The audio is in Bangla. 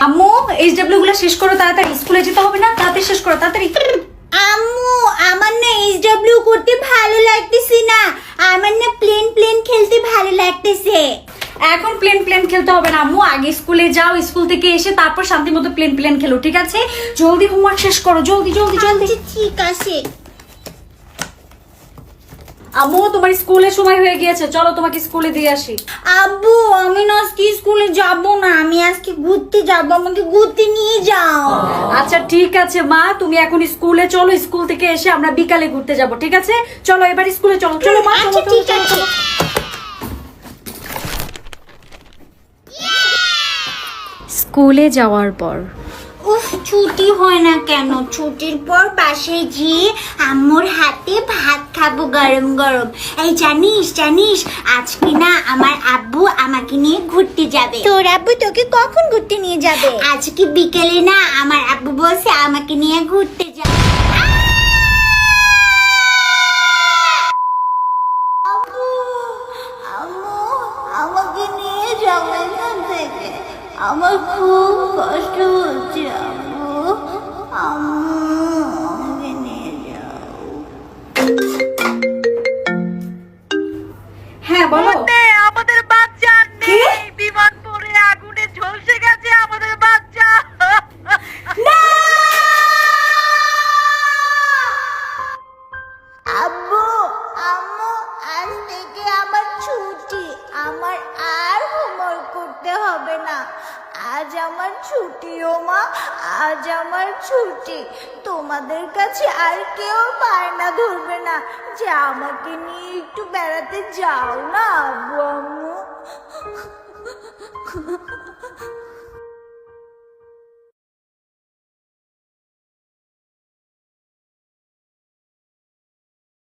আম্মু এইচডব্লিউ গুলো শেষ করো তাড়াতাড়ি, স্কুলে যেতে হবে না, তাড়াতাড়ি শেষ করো তাড়াতাড়ি। আম্মু আমার না এইচডব্লিউ করতে ভালো লাগতেছে না, আমার না প্লেন প্লেন খেলতে ভালো লাগতেছে। এখন প্লেন প্লেন খেলতে হবে না আম্মু, আগে স্কুলে যাও, স্কুল থেকে এসে তারপর শান্তি মতো প্লেন প্লেন খেলো, ঠিক আছে? জলদি হোমওয়ার্ক শেষ করো, জলদি জলদি জলদি। আচ্ছা ঠিক আছে। আম্মু তোমার স্কুলের সময় হয়ে গিয়েছে, চলো তোমাকে স্কুলে দিয়ে আসি। আব্বু আমি না আজকে স্কুলে যাব না, আমি আজকে ঘুরতে যাব, আমাকে ঘুরতে নিয়ে যাও। আচ্ছা ঠিক আছে মা, তুমি এখন স্কুলে চলো, স্কুল থেকে এসে আমরা বিকালে ঘুরতে যাব, ঠিক আছে? চলো এবার স্কুলে চলো, চলো মা। আচ্ছা ঠিক আছে। স্কুলে যাওয়ার পর উফ ছুটি হয় না কেন? ছুটির পর বাসায় গিয়ে আম্মুর হাতে ভাত খাবো গরম গরম। এই জানিস জানিস আজকে না আমার আব্বু আমাকে নিয়ে ঘুরতে যাবে। তোর আব্বু তোকে কখন ঘুরতে নিয়ে যাবে? আজকে বিকেলে না আমার আব্বু বলছে আমাকে নিয়ে ঘুরতে যাবে। আম্মু আম্মু আমাকে নিয়ে যাবে এখান থেকে, আমার খুব কষ্ট হচ্ছে। আম্মু আম্মু আমাকে নিয়ে যাও। হ্যাঁ বলো। আমাদের বাচ্চা নেই, বিমান পড়ে আগুনে ঝলসে গেছে আমাদের বাচ্চা। আব্বু আম্মু আজ থেকে আমার ছুটি, আমার আর হোমওয়ার্ক করতে হবে না। আজ আমার ছুটি ও মা, আজ আমার ছুটি। তোমাদের কাছে আর কেউ বায়না ধরবে না যে আমাকে নিয়ে একটু বেড়াতে যাও না আব্বু আম্মু।